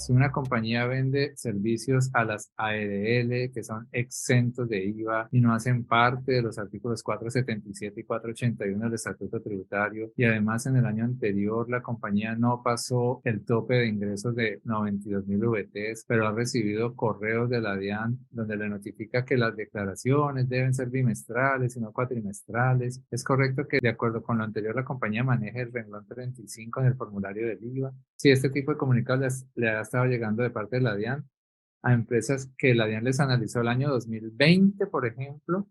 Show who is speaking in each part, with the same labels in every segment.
Speaker 1: Si una compañía vende servicios a las ARL que son exentos de IVA y no hacen parte de los artículos 477 y 481 del Estatuto Tributario, y además en el año anterior la compañía no pasó el tope de ingresos de 92.000 VTs, pero ha recibido correos de la DIAN donde le notifica que las declaraciones deben ser bimestrales y no cuatrimestrales. Es correcto que de acuerdo con lo anterior la compañía maneje el renglón 35 en el formulario del IVA. Si este tipo de comunicados le ha estado llegando de parte de la DIAN a empresas que la DIAN les analizó el año 2020, por ejemplo,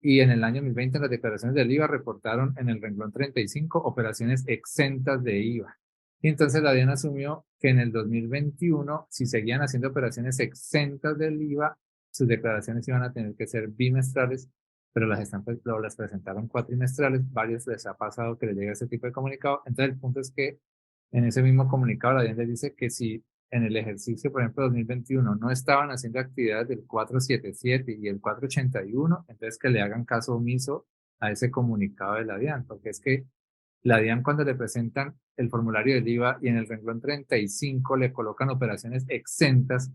Speaker 1: y en el año 2020 en las declaraciones del IVA reportaron en el renglón 35 operaciones exentas de IVA. Y entonces la DIAN asumió que en el 2021, si seguían haciendo operaciones exentas del IVA, sus declaraciones iban a tener que ser bimestrales, pero las presentaron cuatrimestrales. Varios les ha pasado que les llega ese tipo de comunicado. Entonces el punto es que en ese mismo comunicado la DIAN les dice que si en el ejercicio, por ejemplo, 2021, no estaban haciendo actividades del 477 y el 481, entonces que le hagan caso omiso a ese comunicado de la DIAN, porque es que la DIAN cuando le presentan el formulario del IVA y en el renglón 35 le colocan operaciones exentas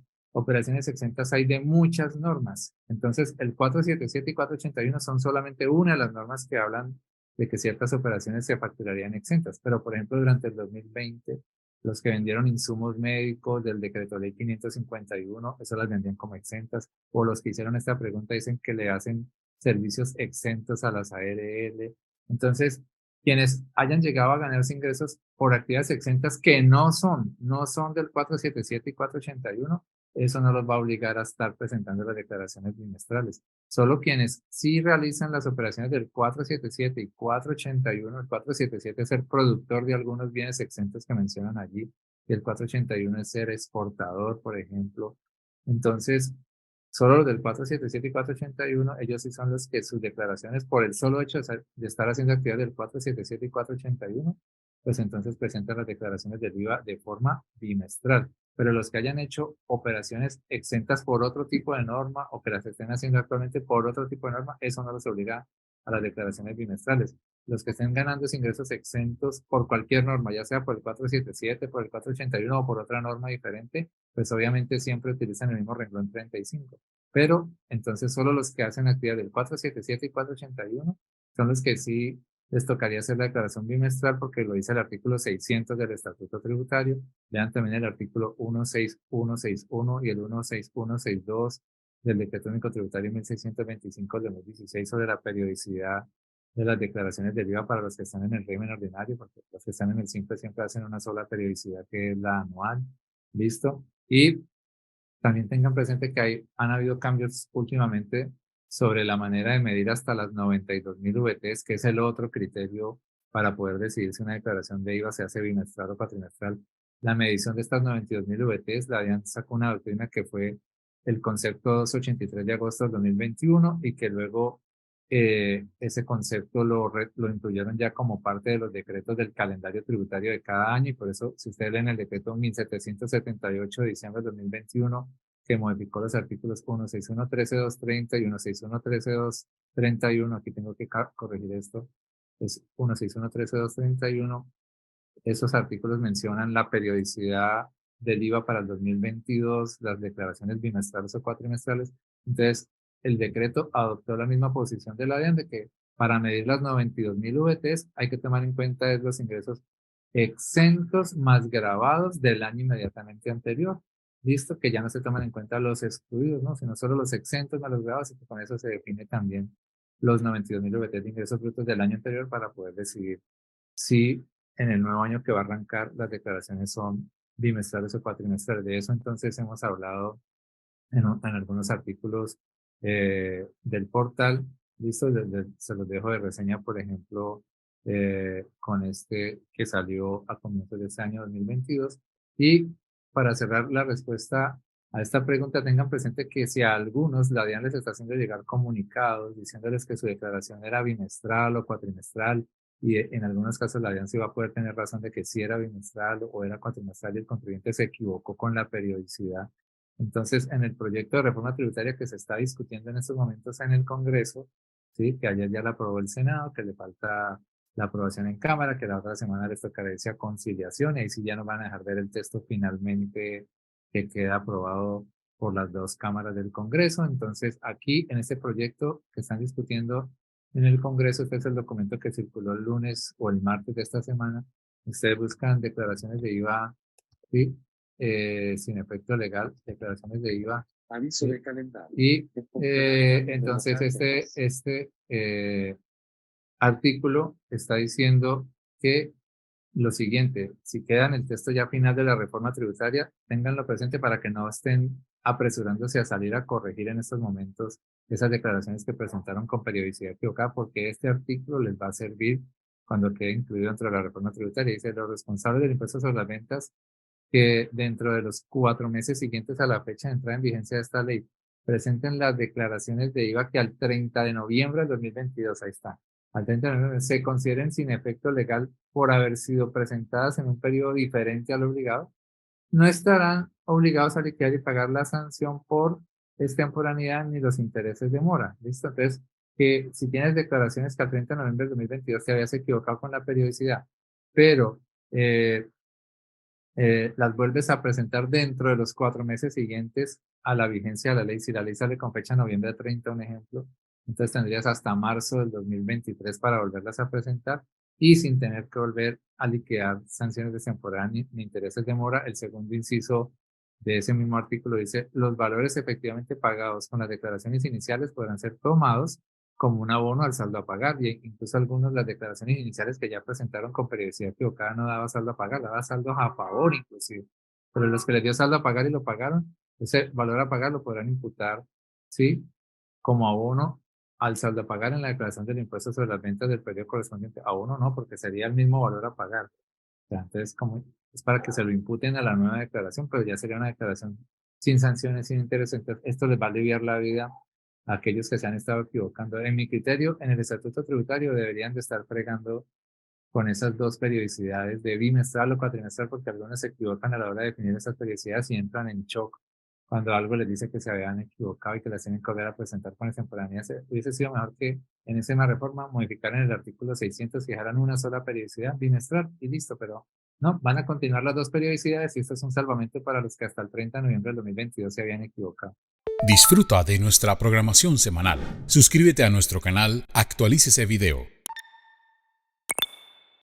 Speaker 1: hay de muchas normas. Entonces, el 477 y 481 son solamente una de las normas que hablan de que ciertas operaciones se facturarían exentas. Pero, por ejemplo, durante el 2020, los que vendieron insumos médicos del decreto ley 551, eso las vendían como exentas. O los que hicieron esta pregunta dicen que le hacen servicios exentos a las ARL. Entonces, quienes hayan llegado a ganarse ingresos por actividades exentas que no son del 477 y 481, eso no los va a obligar a estar presentando las declaraciones bimestrales. Solo quienes sí realizan las operaciones del 477 y 481, el 477 es ser productor de algunos bienes exentos que mencionan allí, y el 481 es ser exportador, por ejemplo. Entonces, solo los del 477 y 481, ellos sí son los que sus declaraciones, por el solo hecho de estar haciendo actividad del 477 y 481, pues entonces presentan las declaraciones del IVA de forma bimestral. Pero los que hayan hecho operaciones exentas por otro tipo de norma o que las estén haciendo actualmente por otro tipo de norma, eso no los obliga a las declaraciones bimestrales. Los que estén ganando esos ingresos exentos por cualquier norma, ya sea por el 477, por el 481 o por otra norma diferente, pues obviamente siempre utilizan el mismo renglón 35. Pero entonces solo los que hacen actividad del 477 y 481 son los que sí les tocaría hacer la declaración bimestral porque lo dice el artículo 600 del Estatuto Tributario. Vean también el artículo 16161 y el 16162 del Decreto Único Tributario 1625 de 2016 sobre la periodicidad de las declaraciones del IVA para los que están en el régimen ordinario, porque los que están en el simple siempre hacen una sola periodicidad que es la anual. ¿Listo? Y también tengan presente que han habido cambios últimamente sobre la manera de medir hasta las 92.000 VTs, que es el otro criterio para poder decidir si una declaración de IVA se hace bimestral o cuatrimestral. La medición de estas 92.000 VTs, la DIAN sacó una doctrina que fue el concepto 283 de agosto del 2021 y que luego ese concepto lo incluyeron ya como parte de los decretos del calendario tributario de cada año y por eso, si ustedes leen el decreto 1778 de diciembre de 2021, que modificó los artículos 161.13.230 y 161.13.231, aquí tengo que corregir esto, es 161.13.231, esos artículos mencionan la periodicidad del IVA para el 2022, las declaraciones bimestrales o cuatrimestrales. Entonces, el decreto adoptó la misma posición de la DIAN de que para medir las 92.000 VTs hay que tomar en cuenta los ingresos exentos más grabados del año inmediatamente anterior. Listo, que ya no se toman en cuenta los excluidos, ¿no? Sino solo los exentos más los grabados y que con eso se define también los 92.000 VTs de ingresos brutos del año anterior para poder decidir si en el nuevo año que va a arrancar las declaraciones son bimestrales o cuatrimestrales. De eso entonces hemos hablado en algunos artículos del portal. Listo, se los dejo de reseña, por ejemplo, con este que salió a comienzos de este año 2022. Y para cerrar la respuesta a esta pregunta, tengan presente que si a algunos la DIAN les está haciendo llegar comunicados diciéndoles que su declaración era bimestral o cuatrimestral, y en algunos casos la DIAN sí va a poder tener razón de que sí era bimestral o era cuatrimestral y el contribuyente se equivocó con la periodicidad. Entonces, en el proyecto de reforma tributaria que se está discutiendo en estos momentos en el Congreso, ¿sí? Que ayer ya la aprobó el Senado, que le falta la aprobación en Cámara, que la otra semana les tocará esa conciliación, y ahí sí ya nos van a dejar ver el texto finalmente que queda aprobado por las dos cámaras del Congreso. Entonces, aquí en este proyecto que están discutiendo en el Congreso, este es el documento que circuló el lunes o el martes de esta semana. Ustedes buscan declaraciones de IVA, ¿sí? Sin efecto legal, declaraciones de IVA.
Speaker 2: Aviso de calendario.
Speaker 1: Y entonces este artículo está diciendo que lo siguiente: si queda en el texto ya final de la reforma tributaria, ténganlo presente para que no estén apresurándose a salir a corregir en estos momentos esas declaraciones que presentaron con periodicidad equivocada, porque este artículo les va a servir cuando quede incluido dentro de la reforma tributaria. Dice: los responsables del impuesto sobre las ventas que dentro de los 4 meses siguientes a la fecha de entrada en vigencia de esta ley presenten las declaraciones de IVA que al 30 de noviembre del 2022, ahí está, al 30 de noviembre, se consideren sin efecto legal por haber sido presentadas en un periodo diferente al obligado, no estarán obligados a liquidar y pagar la sanción por extemporaneidad ni los intereses de mora. ¿Listo? Entonces, que si tienes declaraciones que al 30 de noviembre del 2022 te habías equivocado con la periodicidad, pero las vuelves a presentar dentro de los 4 meses siguientes a la vigencia de la ley. Si la ley sale con fecha noviembre 30, un ejemplo, entonces tendrías hasta marzo del 2023 para volverlas a presentar y sin tener que volver a liquidar sanciones de temporada ni intereses de mora. El segundo inciso de ese mismo artículo dice: los valores efectivamente pagados con las declaraciones iniciales podrán ser tomados como un abono al saldo a pagar, y incluso algunos las declaraciones iniciales que ya presentaron con periodicidad equivocada no daba saldo a pagar, daba saldo a favor inclusive, pero los que les dio saldo a pagar y lo pagaron, ese valor a pagar lo podrán imputar, ¿sí?, como abono al saldo a pagar en la declaración del impuesto sobre las ventas del periodo correspondiente. Abono no, porque sería el mismo valor a pagar. O sea, entonces, como es para que se lo imputen a la nueva declaración, pero ya sería una declaración sin sanciones, sin interés. Entonces, esto les va a aliviar la vida a aquellos que se han estado equivocando. En mi criterio, en el estatuto tributario deberían de estar fregando con esas dos periodicidades de bimestral o cuatrimestral, porque algunos se equivocan a la hora de definir esas periodicidades y entran en shock cuando algo les dice que se habían equivocado y que las tienen que volver a presentar con extemporaneidad. Hubiese sido mejor que en esa reforma modificaran el artículo 600 y dejaran una sola periodicidad bimestral y listo, pero no, van a continuar las dos periodicidades y esto es un salvamento para los que hasta el 30 de noviembre del 2022 se habían equivocado.
Speaker 3: Disfruta de nuestra programación semanal. Suscríbete a nuestro canal, actualícese video